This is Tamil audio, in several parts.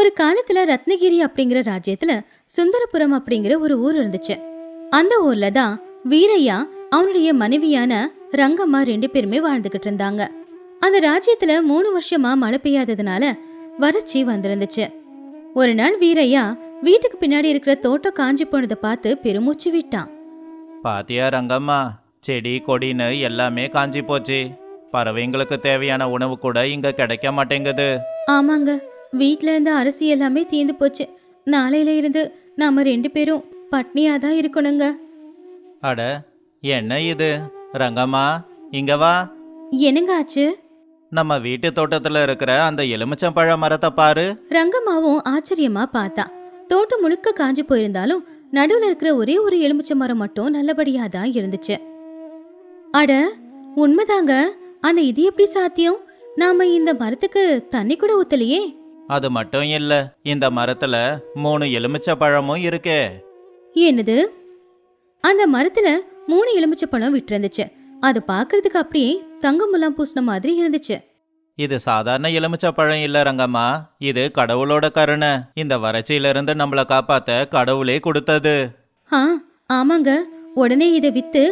ஒரு காலத்துல ரத்னகிரி அப்படிங்கிற ராஜ்யத்துல சுந்தரபுரம் அப்படிங்கிற ஒரு ஊர் இருந்துச்சு. அந்த ஊர்ல தான் வீரையா அவனுடைய மனைவியான ரங்கம்மா 2 பேருமே வாழ்ந்துகிட்டு இருந்தாங்க. அந்த ராஜ்யத்துல 3 வருஷமா மழை பெய்யாததுனால வறட்சி வந்திருந்துச்சு. ஒரு நாள் வீரையா வீட்டுக்கு பின்னாடி இருக்கிற தோட்டம் காஞ்சி போனதை பார்த்து பெருமூச்சு விட்டான். பாத்தியா ரங்கம்மா, செடி கொடின்னு எல்லாமே காஞ்சி போச்சு. பறவைங்களுக்கு தேவையான உணவு கூட இங்க கிடைக்க மாட்டேங்குது. ஆமாங்க, வீட்ல இருந்த அரிசி எல்லாமே தீந்து போச்சு. நாளையில இருந்து நாம 2 பேரும் பட்னியா தான் இருக்கணுங்க. அட, என்ன இது? ரங்கம்மா, இங்க வா. என்னங்க ஆச்சு? நம்ம வீட்டு தோட்டத்துல இருக்கிற அந்த எலுமிச்சம்பழ மரத்தை பாரு. ரங்கம்மாவும் ஆச்சரியமா பார்த்தா. தோட்டம் முழுக்க காஞ்சு போயிருந்தாலும் நடுவுல இருக்கிற ஒரே ஒரு எலுமிச்சை மரம் மட்டும் நல்லபடியா தான் இருந்துச்சு. அட, உண்மைதாங்க. ஆனா இது எப்படி சாத்தியம்? நாம இந்த மரத்துக்கு தண்ணி கூட ஊத்தலையே. அது மட்டும் இல்ல, இந்த மரத்துல 3 எலுமிச்சை பழமும் இருக்கே. என்னது? அந்த மரத்துல 3 எலுமிச்சை பழம் விட்டுருந்துச்சு. அது பாக்குறதுக்கு அப்படியே தங்கமுலாம் பூசின மாதிரி இருந்துச்சு. இது சாதாரண எலுமிச்சை பழம் இல்ல ரங்கம்மா, இது கடவுளோட கருணை. இந்த வறட்சியிலிருந்து நம்மள காப்பாத்த கடவுளே கொடுத்தது. ஆமாங்க, உடனே இதை வித்து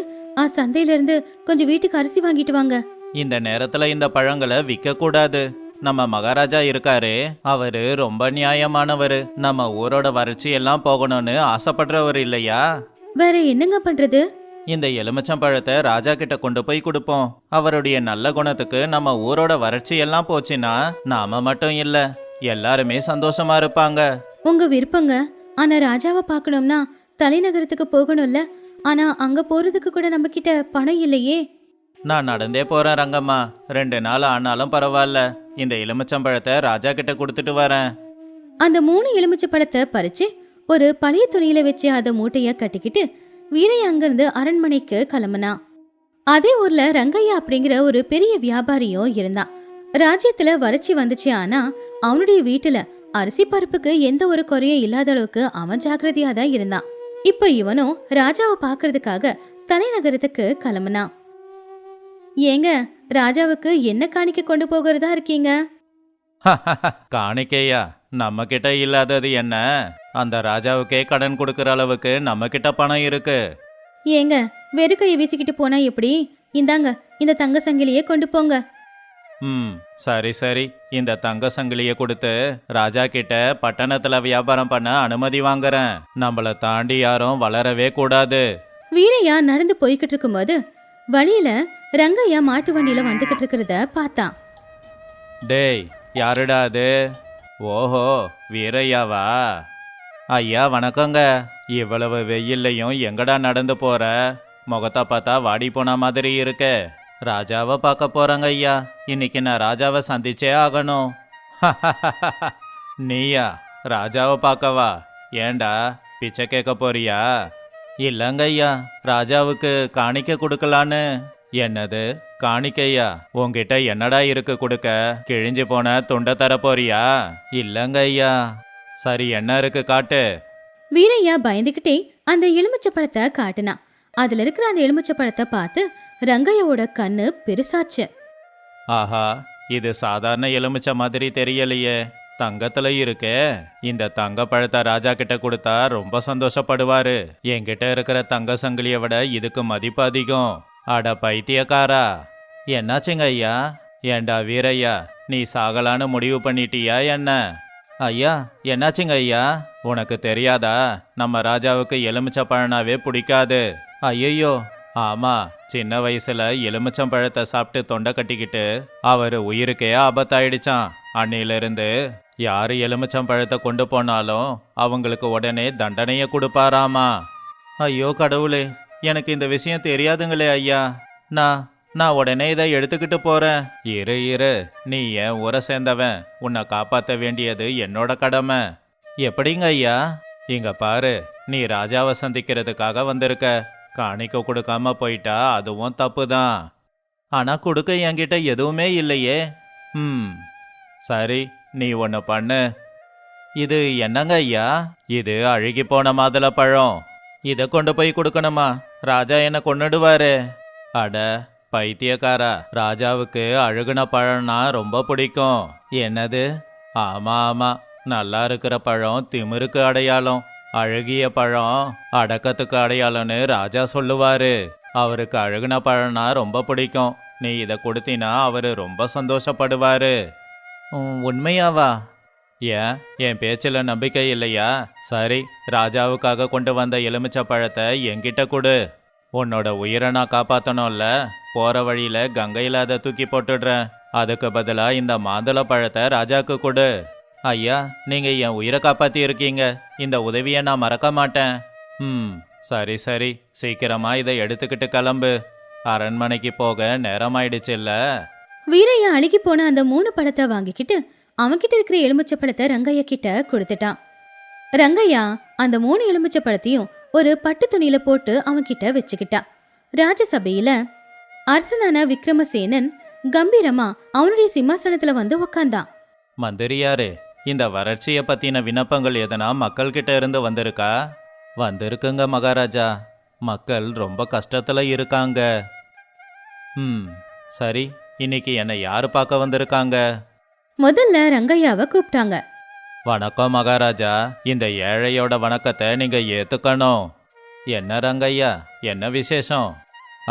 சந்தையில இருந்து கொஞ்சம் வீட்டுக்கு அரிசி வாங்கிட்டு வாங்க. இந்த நேரத்துல இந்த பழங்களை விற்க கூடாது. நம்ம மகாராஜா இருக்காரு, அவரு ரொம்ப நியாயமானவரு. நம்ம ஊரோட வறட்சி எல்லாம் போகணும்னு ஆசைப்படுறவர் இல்லையா? வேற என்னங்க பண்றது? இந்த எலுமிச்சம்பழத்தை ராஜா கிட்ட கொண்டு போய் கொடுப்போம். அவருடைய நல்ல குணத்துக்கு நம்ம ஊரோட வறட்சி எல்லாம் போச்சுன்னா நாம மட்டும் இல்ல, எல்லாருமே சந்தோஷமா இருப்பாங்க. உங்க விருப்பங்க. ஆனா ராஜாவை பார்க்கணும்னா தலைநகரத்துக்கு போகணும்ல. ஆனா அங்க போறதுக்கு கூட நம்ம கிட்ட பணம் இல்லையே. நான் நடந்தே போறேன் ரங்கம்மா. 2 நாள் ஆனாலும் பரவாயில்ல, இந்த எலுமிச்சம்பழத்தை ராஜா கிட்ட கொடுத்துட்டு வரேன். அந்த 3 எலுமிச்சை பழத்தை பறிச்சு ஒரு பழைய துணியில வச்சு அதை மூட்டைய கட்டிக்கிட்டு வீரையா அங்கிருந்து அரண்மனைக்கு கிளம்புனா. அதே ஊர்ல ரங்கையா அப்படிங்கிற ஒரு பெரிய வியாபாரியும் இருந்தான். ராஜ்யத்துல வறட்சி வந்துச்சு, ஆனா அவனுடைய வீட்டுல அரிசி பருப்புக்கு எந்த ஒரு குறையும் இல்லாத அளவுக்கு அவன் ஜாக்கிரதையா தான் இருந்தான். இப்ப இவனும் ராஜாவை பாக்குறதுக்காக தலைநகரத்துக்கு கிளம்புனான். ஏங்க, ராஜாவுக்கு என்ன காணிக்க கொண்டு போகிறதா இருக்கீங்க? காணிக்கையா? நம்ம கிட்ட இல்லாதது என்ன? அந்த ராஜாவுக்கே கடன் கொடுக்கற அளவுக்கு நம்ம கிட்ட பணம் இருக்கு. ஏங்க, வெறுக்கையை வீசிக்கிட்டு போனா எப்படி? இந்தாங்க, இந்த தங்க சங்கிலியே கொண்டு போங்க. சரி சரி, இந்த தங்க சங்கிலிய கொடுத்து ராஜா கிட்ட பட்டணத்துல வியாபாரம் பண்ண அனுமதி வாங்குறேன். நம்மள தாண்டி யாரும் வளரவே கூடாது. வீரையா நடந்து போய்கிட்டு இருக்கும்போது வழியில ரங்கையா மாட்டு வண்டியில வந்துகிட்டு இருக்கிறத பார்த்தான். டேய், யாருடா அது? ஓஹோ, வீரையாவா? ஐயா வணக்கங்க. இவ்வளவு வெயில்லையும் எங்கடா நடந்து போற? முகத்தை பார்த்தா வாடி போன மாதிரி இருக்கு. ராஜாவை பார்க்க போறாங்க ஐயா. இன்னைக்கு நான் ராஜாவை சந்திச்சே ஆகணும். நீயா ராஜாவை பார்க்கவா? ஏண்டா பிச்சை கேட்க போறியா? இல்லங்க ஐயா, ராஜாவுக்கு காணிக்க கொடுக்கலான்னு. என்னது காணிக்கையா? உன்கிட்ட என்னடா இருக்கு கொடுக்க? கிழிஞ்சு போன துண்டை தர போறியா? இல்லங்க ஐயா. சரி, என்ன இருக்கு காட்டு. வீரையா பயந்துகிட்டே அந்த எலுமிச்சை பழத்தை காட்டுனான். அதுல இருக்கிற அந்த எலுமிச்சை பழத்தை பார்த்து ரங்கையோட கண்ணு பெருசாச்சு. ஆஹா, இது சாதாரண எலுமிச்சை மாதிரி தெரியலையே, தங்கத்துல இருக்கே. இந்த தங்க பழத்தை ராஜா கிட்ட கொடுத்தா ரொம்ப சந்தோஷப்படுவாரு. என்கிட்ட இருக்கிற தங்க சங்கிலிய விட இதுக்கு மதிப்பு அதிகம். அட பைத்தியக்காரா, என்னாச்சுங்க ஐயா? ஏண்டா வீரையா, நீ சாகலான்னு முடிவு பண்ணிட்டியா என்ன? ஐயா, என்னாச்சுங்க ஐயா? உனக்கு தெரியாதா, நம்ம ராஜாவுக்கு எலுமிச்சம்பழனாவே பிடிக்காது. ஐயோ, ஆமா, சின்ன வயசுல எலுமிச்சம்பழத்தை சாப்பிட்டு தொண்டை கட்டிக்கிட்டு அவரு உயிருக்கே ஆபத்தாயிடுச்சான். அன்னிலிருந்து யாரு எலுமிச்சம்பழத்தை கொண்டு போனாலும் அவங்களுக்கு உடனே தண்டனைய கொடுப்பாராமா. ஐயோ கடவுளே, எனக்கு இந்த விஷயம் தெரியாதுங்களே ஐயா. நான் உடனே இதை எடுத்துக்கிட்டு போறேன். இரு, நீ ஏன் ஊரை சேர்ந்தவன், உன்னை காப்பாற்ற வேண்டியது என்னோட கடமை. எப்படிங்க ஐயா? இங்க பாரு, நீ ராஜாவை சந்திக்கிறதுக்காக வந்திருக்க. காணிக்க கொடுக்காம போயிட்டா அதுவும் தப்பு தான். ஆனா கொடுக்க என்கிட்ட எதுவுமே இல்லையே. சரி, நீ ஒன்று பண்ணு. இது என்னங்க ஐயா? இது அழுகி போன மாதுளை பழம். இதை கொண்டு போய் கொடுக்கணுமா? ராஜா என்ன கொன்னுடுவாரு. அட பைத்தியக்காரா, ராஜாவுக்கு அழுகுன பழம்னா ரொம்ப பிடிக்கும். என்னது? ஆமா, நல்லா இருக்கிற பழம் திமிருக்கு அடையாளம், அழகிய பழம் அடக்கத்துக்கு அடையாளம்னு ராஜா சொல்லுவாரு. அவருக்கு அழகுன பழம்னா ரொம்ப பிடிக்கும். நீ இதை கொடுத்தினா அவரு ரொம்ப சந்தோஷப்படுவாரு. உண்மையாவா? ஏன் என் பேச்சில் நம்பிக்கை இல்லையா? சரி, ராஜாவுக்காக கொண்டு வந்த எலுமிச்சை பழத்தை என்கிட்ட கொடு. உன்னோட உயிரை நான் காப்பாற்றணும்ல. போற வழியில கங்கையில் அதை தூக்கி போட்டுடுறேன். அதுக்கு பதிலாக இந்த மாதுளை பழத்தை ராஜாக்கு கொடு. ஐயா, நீங்க என் உயிரை காப்பாத்தி இருக்கீங்க. இந்த உதவியை நான் மறக்க மாட்டேன். சரி சரி, சீக்கிரமா இதை எடுத்துக்கிட்டு கிளம்பு. அரண்மனைக்கு போக நேரமாயிடுச்சு இல்ல? வீரையா அழுகி போன அந்த 3 பழத்தை வாங்கிக்கிட்டு அவன்கிட்ட இருக்கிற எலுமிச்சை பழத்தை ரங்கையா கிட்ட கொடுத்துட்டான். ரங்கையா அந்த 3 எலுமிச்சை பழத்தையும் ஒரு பட்டு துணியில போட்டு அவன்கிட்ட வச்சுக்கிட்டான். ராஜசபையில அரசனான விக்ரமசேனன் கம்பீரமா அவனுடைய சிம்மாசனத்துல வந்து உக்காந்தான். மந்திரியாரே, இந்த வறட்சியை பத்தின விண்ணப்பங்கள் எதனா மக்கள் கிட்ட இருந்து வந்திருக்கா? வந்திருக்குங்க மகாராஜா. மக்கள் ரொம்ப கஷ்டத்துல இருக்காங்க. சரி, இன்னைக்கு என்னை யாரு பார்க்க வந்திருக்காங்க? முதல்ல ரங்கையாவை கூப்பிட்டாங்க. வணக்கம் மகாராஜா, இந்த ஏழையோட வணக்கத்தை நீங்க ஏத்துக்கணும். என்ன ரங்கையா, என்ன விசேஷம்?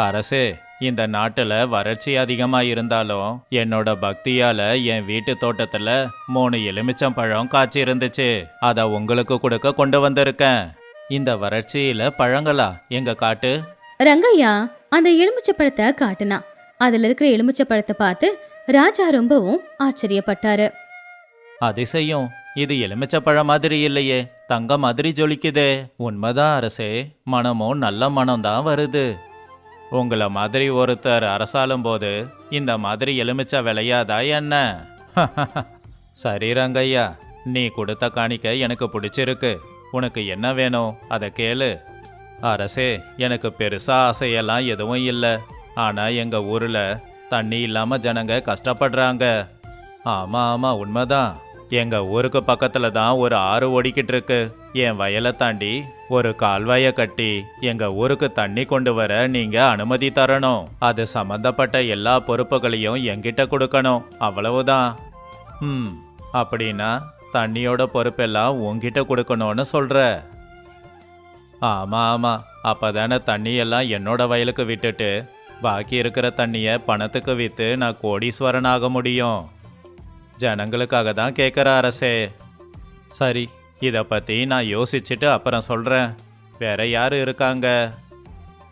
அரசே, இந்த நாட்டுல வறட்சி அதிகமா இருந்தாலும் என்னோட பக்தியால என் வீட்டு தோட்டத்துல 3 எலுமிச்சம்பழம் காய்ச்சி இருந்துச்சு. அத உங்களுக்கு கொடுக்க கொண்டு வந்திருக்கேன். இந்த வறட்சியில பழங்களா? எங்க காட்டு. ரங்கையா அந்த எலுமிச்சை பழத்தை காட்டுனா. அதுல இருக்கிற எலுமிச்சை பழத்தை பார்த்து ராஜா ரொம்பவும் ஆச்சரியப்பட்டாரு. அதிசயம், இது எலுமிச்சப்பழம் மாதிரி இல்லையே, தங்க மாதிரி ஜொலிக்குதே. உண்மைதான் அரசே, மனமும் நல்ல மனம்தான் வருது. உங்களை மாதிரி ஒருத்தர் அரசாளும் போது இந்த மாதிரி எலுமிச்சை விளையாதா என்ன? சரி ரங்கையா, நீ கொடுத்த காணிக்க எனக்கு பிடிச்சிருக்கு. உனக்கு என்ன வேணும் அதை கேளு. அரசே, எனக்கு பெருசா ஆசையெல்லாம் எதுவும் இல்லை. ஆனா எங்க ஊர்ல தண்ணி இல்லாம ஜனங்க கஷ்டப்படுறாங்க. ஆமா ஆமா, உண்மைதான். எங்க ஊருக்கு பக்கத்துல தான் ஒரு ஆறு ஓடிக்கிட்டு இருக்கு. என் வயலை தாண்டி ஒரு கால்வாயை கட்டி எங்க ஊருக்கு தண்ணி கொண்டு வர நீங்க அனுமதி தரணும். அது சம்பந்தப்பட்ட எல்லா பொறுப்புகளையும் என்கிட்ட கொடுக்கணும். அவ்வளவுதான். அப்படின்னா தண்ணியோட பொறுப்பெல்லாம் உன்கிட்ட கொடுக்கணும்னு சொல்ற? ஆமா ஆமா, அப்பதானே தண்ணியெல்லாம் என்னோட வயலுக்கு விட்டுட்டு பாக்கி இருக்கிற தண்ணியை பணத்துக்கு விற்று நான் கோடீஸ்வரன் ஆக முடியும். ஜனங்களுக்காக தான் கேட்குற அரசே. சரி, இதை பற்றி நான் யோசிச்சுட்டு அப்புறம் சொல்கிறேன். வேற யார் இருக்காங்க?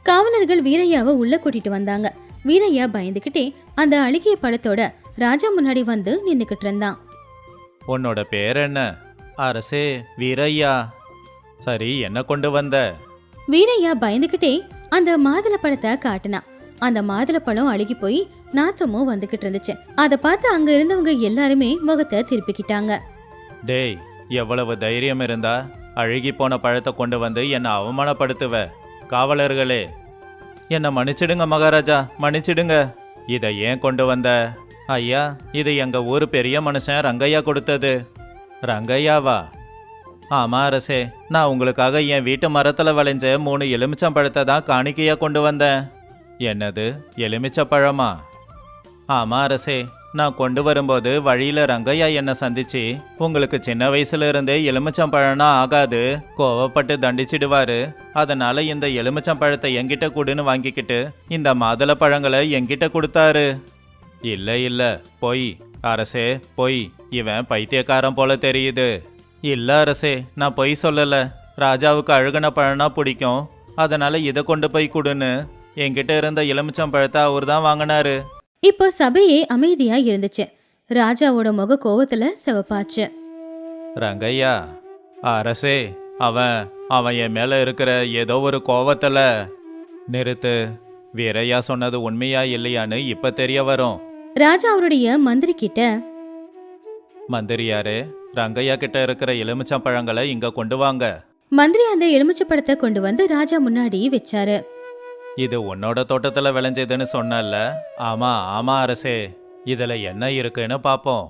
காவலர்கள் வீரையாவை உள்ள கூட்டிட்டு வந்தாங்க. வீரையா பயந்துகிட்டே அந்த அழுகிய பழத்தோட ராஜா முன்னாடி வந்து நின்னுக்கிட்டு இருந்தான். உன்னோட பேர் என்ன? அரசே, வீரையா. சரி, என்ன கொண்டு வந்த? வீரையா பயந்துகிட்டே அந்த மாதுளை பழத்தை காட்டுனான். அந்த மாதுளை பழம் அழுகி போய் நாத்தமும் வந்துகிட்டு இருந்துச்சு. அதை பார்த்து அங்க இருந்தவங்க எல்லாருமே முகத்தை திருப்பிக்கிட்டாங்க. டேய், எவ்வளவு தைரியம் இருந்தா அழுகி போன பழத்தை கொண்டு வந்து என்னை அவமானப்படுத்துவ? காவலர்களே, என்னை மன்னிச்சிடுங்க மகாராஜா, மன்னிச்சிடுங்க. இதை ஏன் கொண்டு வந்த? ஐயா, இது எங்க ஊர் பெரிய மனுஷன் ரங்கையா கொடுத்தது. ரங்கையாவா? ஆமா அரசே, நான் உங்களுக்காக என் வீட்டு மரத்துல விளைஞ்ச 3 எலுமிச்சம்பழத்தை தான் காணிக்கையா கொண்டு வந்தேன். என்னது, எலுமிச்சப்பழமா? ஆமா அரசே, நான் கொண்டு வரும்போது வழியில ரங்கையா என்னை சந்திச்சு, உங்களுக்கு சின்ன வயசுல இருந்தே எலுமிச்சம்பழம்னா ஆகாது, கோவப்பட்டு தண்டிச்சிடுவாரு, அதனால இந்த எலுமிச்சம்பழத்தை என்கிட்ட கொடுன்னு வாங்கிக்கிட்டு இந்த மாதுளை பழங்களை என்கிட்ட கொடுத்தாரு. இல்ல இல்ல, பொய் அரசே, பொய். இவன் பைத்தியக்காரன் போல தெரியுது. இல்ல அரசே, நான் பொய் சொல்லல. ராஜாவுக்கு அழுகின பழம்னா பிடிக்கும், அதனால இதை கொண்டு போய் கொடுன்னு என்கிட்ட இருந்த எலுமிச்சம்பழத்தை அவர் தான் வாங்கினாரு. இப்போ சபையே அமைதியா இருந்துச்சு. ராஜாவோட முக கோவத்துல சிவப்பாச்சு. ரங்கையா, அரசே, அவன் என் மேல இருக்கிற ஏதோ ஒரு கோவத்துல. நிறுத்து. வீரையா சொன்னது உண்மையா இல்லையான்னு இப்ப தெரிய வரும். ராஜா அவருடைய மந்திரி கிட்ட, மந்திரியாரே, ரங்கையா கிட்ட இருக்கிற எலுமிச்சம்பழங்களை இங்க கொண்டு வாங்க. மந்திரி அந்த எலுமிச்சை பழத்தை கொண்டு வந்து ராஜா முன்னாடி வச்சாரு. இது உன்னோட தோட்டத்துல விளைஞ்சதுன்னு சொன்னல? ஆமா ஆமா அரசே, இதுல என்ன இருக்குன்னு பாப்போம்.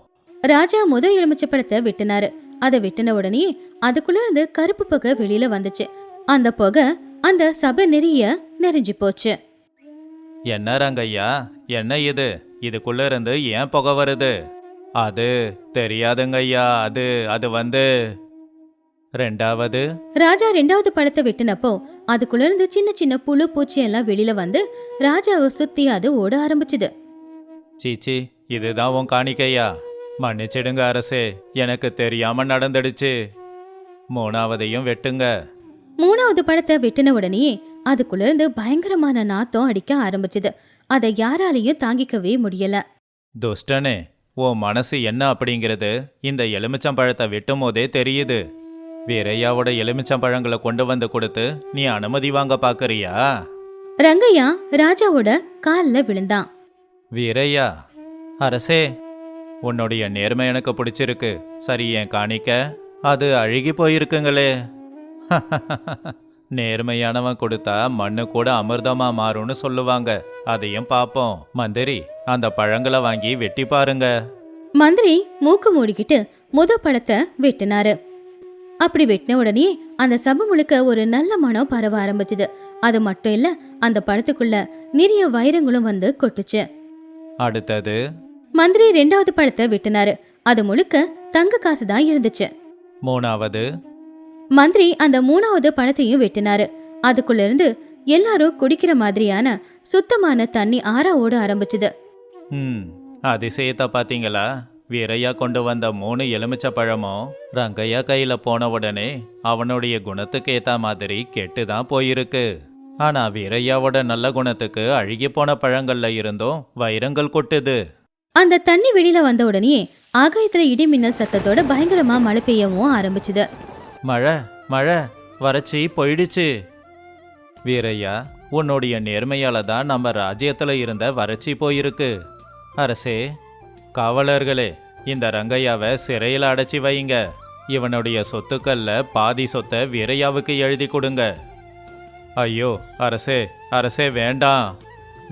ராஜா முதல் எலுமிச்சை பழத்தை வெட்டினாரு. அதை வெட்டின உடனே அதுக்குள்ள இருந்து கருப்பு புகை வெளியில வந்துச்சு. அந்த புகை அந்த சபை நிறைஞ்சு போச்சு. என்ன ரங்கையா, என்ன இது? இதுக்குள்ள இருந்து ஏன் புகை வருது? அது தெரியாதுங்க ஐயா. அது வந்து ரெண்டாவது. ராஜா ரெண்டாவது பழத்தை வெட்டினப்போ அதுக்குள்ள இருந்து சின்ன சின்ன புழு பூச்சி எல்லாம் வெளியில வந்து ராஜாவை சுத்தி அது ஓட ஆரம்பிச்சுது. சீச்சி, இதுதான் உன் காணிக்கையா? மன்னிச்சிடுங்க அரசே, எனக்கு தெரியாம நடந்துடுச்சு. மூணாவதையும் வெட்டுங்க. மூணாவது பழத்தை வெட்டின உடனேயே அதுக்குள்ள இருந்து பயங்கரமான நாத்தம் அடிக்க ஆரம்பிச்சுது. அதை யாராலையும் தாங்கிக்கவே முடியல. துஷ்டனே, உன் மனசு என்ன அப்படிங்கிறது இந்த எலுமிச்சம்பழத்தை வெட்டும் போதே தெரியுது. வீரையாவோட எலுமிச்சம்பழங்களை கொண்டு வந்து கொடுத்து நீ அனுமதி வாங்க பாக்குறியா? ரங்கையா ராஜாவோட கால்ல விழுந்தான். வீரையா, அரசே, உன்னுடைய நேர்மை எனக்கு பிடிச்சிருக்கு. சரி, என் காணிக்க அது அழுகி போயிருக்குங்களே. நேர்மையானவன் கொடுத்தா மண்ணு கூட அமிர்தமா மாறும்னு சொல்லுவாங்க. அதையும் பாப்போம். மந்திரி, அந்த பழங்களை வாங்கி வெட்டி பாருங்க. மந்திரி மூக்கு மூடிக்கிட்டு முத பழத்தை வெட்டினாரு. அப்படி வெட்டின உடனே அந்த சபை முழுக்க ஒரு நல்ல மனம் பரவ ஆரம்பிச்சுது. அது மட்டும் இல்ல, அந்த பழத்துக்குள்ள நிறைய வைரங்களும் வந்து கொட்டுச்சு. அடுத்தது மந்திரி ரெண்டாவது பழத்தை வெட்டினாரு. அது முழுக்க தங்க காசு தான் இருந்துச்சு. மூணாவது. மந்திரி அந்த மூணாவது பழத்தையும் வெட்டினாரு. அதுக்குள்ள இருந்து எல்லாரும் குடிக்கிற மாதிரியான சுத்தமான தண்ணி ஆறா ஓட ஆரம்பிச்சுது. அதிசயத்தை பாத்தீங்களா? வீரையா கொண்டு வந்த 3 எலுமிச்ச பழமும் ரங்கையா கையில போன உடனே அவனுடைய குணத்துக்கு ஏத்த மாதிரி கெட்டுதான் போயிருக்கு. ஆனா வீரையாவோட நல்ல குணத்துக்கு அழுகி போன பழங்கள்ல இருந்தும் வைரங்கள் கொட்டுது. அந்த தண்ணி வெளியில வந்த உடனே ஆகாயத்துல இடி மின்னல் சத்தத்தோட பயங்கரமா மழை பெய்யவும் ஆரம்பிச்சுது. மழை வறட்சி போயிடுச்சு. வீரையா, உன்னுடைய நேர்மையால தான் நம்ம ராஜ்யத்துல இருந்த வறட்சி போயிருக்கு. அரசே, காவலர்களே, இந்த ரங்கையாவை சிறையில் அடைச்சி வைங்க. இவனுடைய சொத்துக்கள்ல பாதி சொத்தை வீரையாவுக்கு எழுதி கொடுங்க. ஐயோ அரசே வேண்டாம்.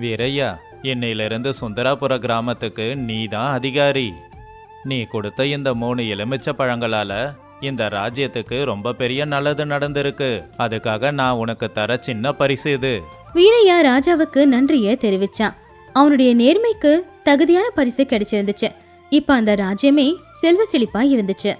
வீரையா, இன்னையிலிருந்து சுந்தராபுர கிராமத்துக்கு நீ தான் அதிகாரி. நீ கொடுத்த இந்த 3 எலுமிச்ச பழங்களால இந்த ராஜ்யத்துக்கு ரொம்ப பெரிய நல்லது நடந்திருக்கு. அதுக்காக நான் உனக்கு தர சின்ன பரிசு இது. வீரையா ராஜாவுக்கு நன்றிய தெரிவிச்சான். அவனுடைய நேர்மைக்கு தகுதியான பரிசு கிடைச்சிருந்துச்சு. இப்ப அந்த ராஜ்யமே செல்வ செழிப்பா இருந்துச்சு.